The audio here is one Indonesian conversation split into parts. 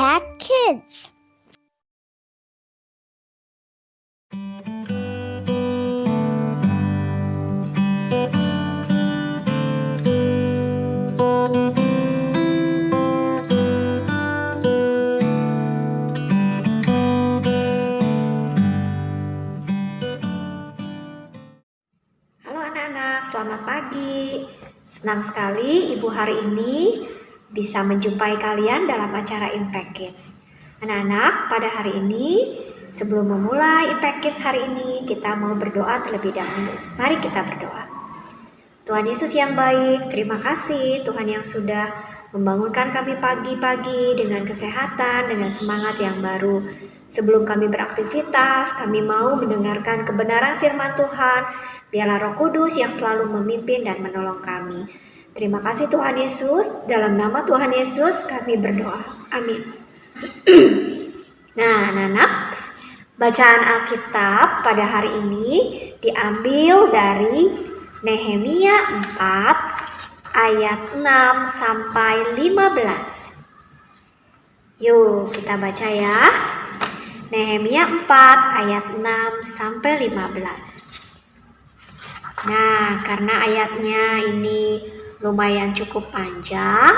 Impact Kids. Halo anak-anak, selamat pagi. Senang sekali Ibu hari ini bisa menjumpai kalian dalam acara Impact Kids. Anak-anak, pada hari ini sebelum memulai Impact Kids hari ini, kita mau berdoa terlebih dahulu. Mari kita berdoa. Tuhan Yesus yang baik, terima kasih Tuhan yang sudah membangunkan kami pagi-pagi dengan kesehatan, dengan semangat yang baru. Sebelum kami beraktivitas, kami mau mendengarkan kebenaran firman Tuhan. Biarlah Roh Kudus yang selalu memimpin dan menolong kami. Terima kasih Tuhan Yesus, dalam nama Tuhan Yesus kami berdoa. Amin. Nah, anak-anak, bacaan Alkitab pada hari ini diambil dari Nehemia 4 ayat 6 sampai 15. Yuk kita baca ya. Nehemia 4 ayat 6 sampai 15. Nah, karena ayatnya ini lumayan cukup panjang,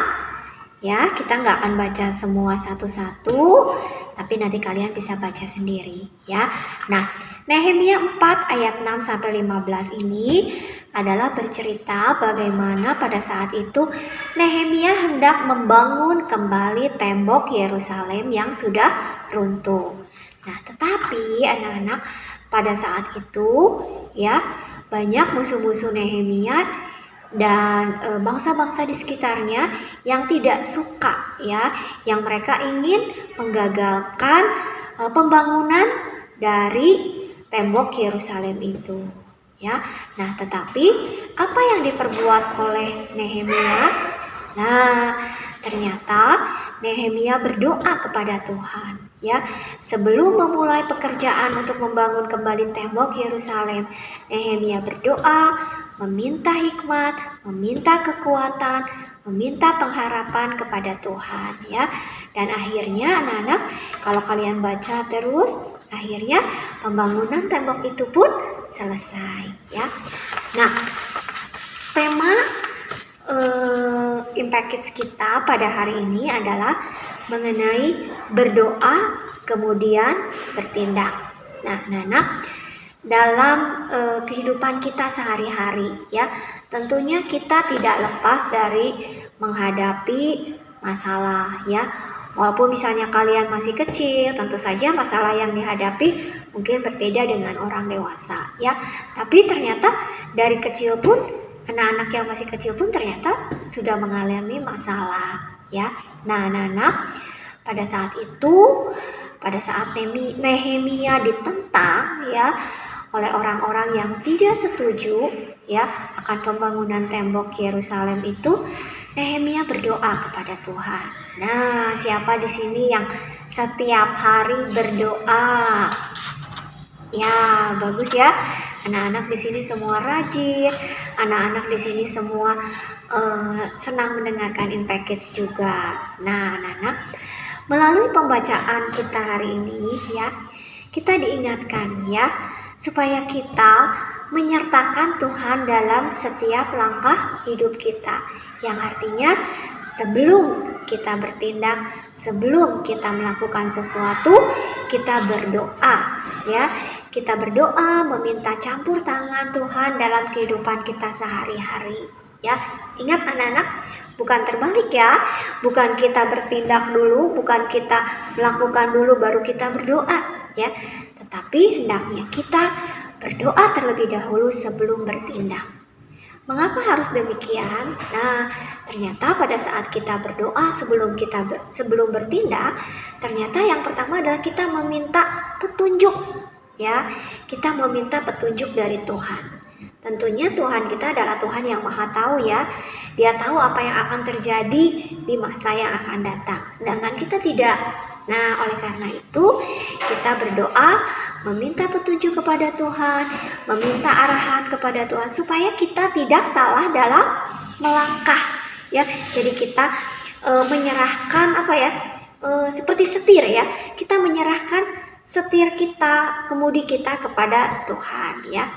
ya, kita nggak akan baca semua satu-satu, tapi nanti kalian bisa baca sendiri, ya. Nah, Nehemia 4 ayat 6 sampai 15 ini adalah bercerita bagaimana pada saat itu Nehemia hendak membangun kembali tembok Yerusalem yang sudah runtuh. Nah, tetapi anak-anak pada saat itu, ya, banyak musuh-musuh Nehemia dan bangsa-bangsa di sekitarnya yang tidak suka, ya, yang mereka ingin menggagalkan pembangunan dari tembok Yerusalem itu, ya. Nah, tetapi apa yang diperbuat oleh Nehemia? Nah, ternyata Nehemia berdoa kepada Tuhan, ya. Sebelum memulai pekerjaan untuk membangun kembali tembok Yerusalem, Nehemia berdoa, meminta hikmat, meminta kekuatan, meminta pengharapan kepada Tuhan, ya. Dan akhirnya anak-anak, kalau kalian baca terus, akhirnya pembangunan tembok itu pun selesai, ya. Nah, tema Impact Kids kita pada hari ini adalah mengenai berdoa kemudian bertindak. Nah, anak-anak, dalam kehidupan kita sehari-hari, ya, tentunya kita tidak lepas dari menghadapi masalah, ya. Walaupun misalnya kalian masih kecil, tentu saja masalah yang dihadapi mungkin berbeda dengan orang dewasa, ya. Tapi ternyata dari kecil pun, anak-anak yang masih kecil pun ternyata sudah mengalami masalah, ya. Nah, anak-anak, pada saat itu, pada saat Nehemia ditentang, ya, oleh orang-orang yang tidak setuju, ya, akan pembangunan tembok Yerusalem itu, Nehemia berdoa kepada Tuhan. Nah, siapa di sini yang setiap hari berdoa? Ya, bagus ya. Anak-anak di sini semua rajin. Anak-anak di sini semua senang mendengarkan Impact Kids juga. Nah, anak-anak, melalui pembacaan kita hari ini, ya, kita diingatkan, ya, supaya kita menyertakan Tuhan dalam setiap langkah hidup kita. Yang artinya sebelum kita bertindak, sebelum kita melakukan sesuatu, kita berdoa, ya. Kita berdoa meminta campur tangan Tuhan dalam kehidupan kita sehari-hari, ya. Ingat anak-anak, bukan terbalik ya. Bukan kita bertindak dulu, bukan kita melakukan dulu baru kita berdoa, ya. Tetapi hendaknya kita berdoa terlebih dahulu sebelum bertindak. Mengapa harus demikian? Nah, ternyata pada saat kita berdoa sebelum bertindak, ternyata yang pertama adalah kita meminta petunjuk, ya. Kita meminta petunjuk dari Tuhan. Tentunya Tuhan kita adalah Tuhan yang Maha Tahu, ya. Dia tahu apa yang akan terjadi di masa yang akan datang, sedangkan kita tidak. Nah, oleh karena itu kita berdoa, meminta petunjuk kepada Tuhan, meminta arahan kepada Tuhan supaya kita tidak salah dalam melangkah, ya. Jadi kita menyerahkan seperti setir ya. Kita menyerahkan setir kita, kemudi kita kepada Tuhan ya.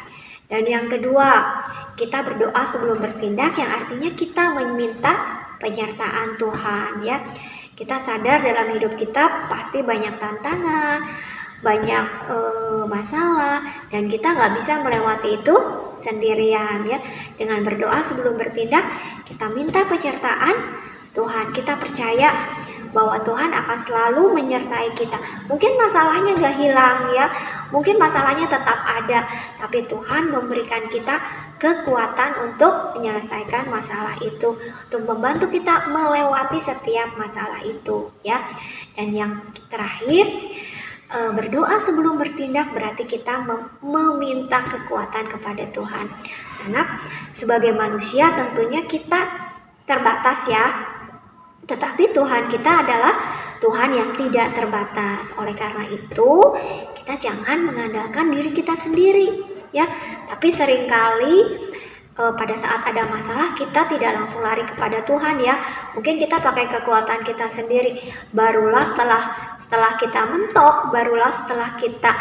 Dan yang kedua, kita berdoa sebelum bertindak, yang artinya kita meminta penyertaan Tuhan ya. Kita sadar dalam hidup kita pasti banyak tantangan, banyak masalah, dan kita nggak bisa melewati itu sendirian ya. Dengan berdoa sebelum bertindak, kita minta penyertaan Tuhan. Kita percaya bahwa Tuhan akan selalu menyertai kita. Mungkin masalahnya gak hilang ya, mungkin masalahnya tetap ada, tapi Tuhan memberikan kita kekuatan untuk menyelesaikan masalah itu, untuk membantu kita melewati setiap masalah itu ya. Dan yang terakhir, berdoa sebelum bertindak berarti kita meminta kekuatan kepada Tuhan. Karena sebagai manusia tentunya kita terbatas ya, tetapi Tuhan kita adalah Tuhan yang tidak terbatas. Oleh karena itu, kita jangan mengandalkan diri kita sendiri ya. Tapi seringkali pada saat ada masalah kita tidak langsung lari kepada Tuhan ya. Mungkin kita pakai kekuatan kita sendiri. Barulah setelah kita mentok, barulah setelah kita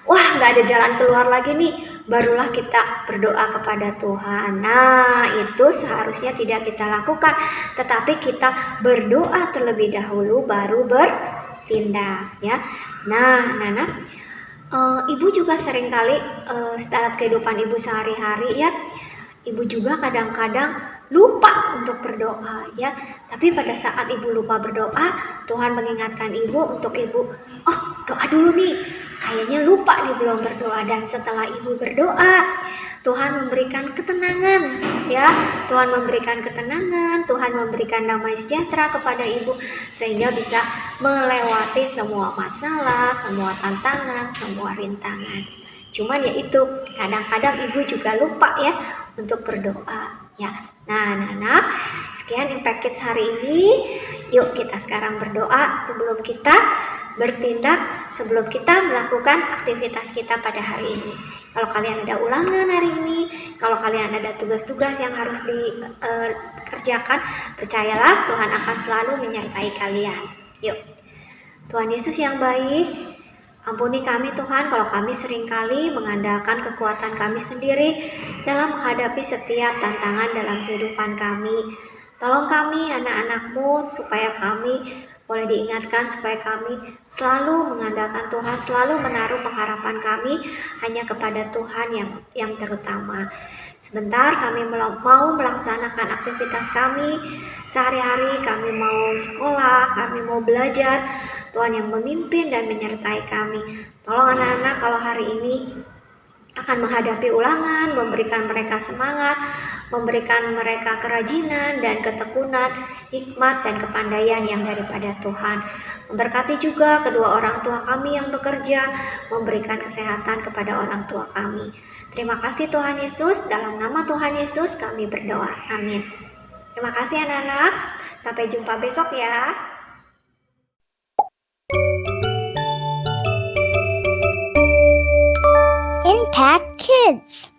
nggak ada jalan keluar lagi nih, barulah kita berdoa kepada Tuhan. Nah, itu seharusnya tidak kita lakukan, tetapi kita berdoa terlebih dahulu baru bertindak ya. Nah, Nana, ibu juga seringkali dalam kehidupan ibu sehari-hari ya, ibu juga kadang-kadang lupa untuk berdoa ya. Tapi pada saat ibu lupa berdoa, Tuhan mengingatkan ibu untuk ibu, doa dulu nih, kayaknya lupa nih belum berdoa. Dan setelah ibu berdoa, Tuhan memberikan ketenangan ya. Tuhan memberikan ketenangan, Tuhan memberikan damai sejahtera kepada ibu, sehingga bisa melewati semua masalah, semua tantangan, semua rintangan. Cuman ya itu, kadang-kadang ibu juga lupa ya untuk berdoa ya. Nah, anak-anak, sekian Impact Kids hari ini. Yuk kita sekarang berdoa sebelum kita bertindak, sebelum kita melakukan aktivitas kita pada hari ini. Kalau kalian ada ulangan hari ini, kalau kalian ada tugas-tugas yang harus dikerjakan, percayalah Tuhan akan selalu menyertai kalian. Yuk, Tuhan Yesus yang baik, ampuni kami Tuhan kalau kami seringkali mengandalkan kekuatan kami sendiri dalam menghadapi setiap tantangan dalam kehidupan kami. Tolong kami anak-anak-Mu supaya kami boleh diingatkan, supaya kami selalu mengandalkan Tuhan, selalu menaruh pengharapan kami hanya kepada Tuhan yang terutama. Sebentar kami mau melaksanakan aktivitas kami sehari-hari, kami mau sekolah, kami mau belajar. Tuhan yang memimpin dan menyertai kami. Tolong anak-anak kalau hari ini akan menghadapi ulangan, memberikan mereka semangat, memberikan mereka kerajinan dan ketekunan, hikmat dan kepandaian yang daripada Tuhan. Memberkati juga kedua orang tua kami yang bekerja, memberikan kesehatan kepada orang tua kami. Terima kasih Tuhan Yesus, dalam nama Tuhan Yesus kami berdoa. Amin. Terima kasih anak-anak, sampai jumpa besok ya. Impact Kids.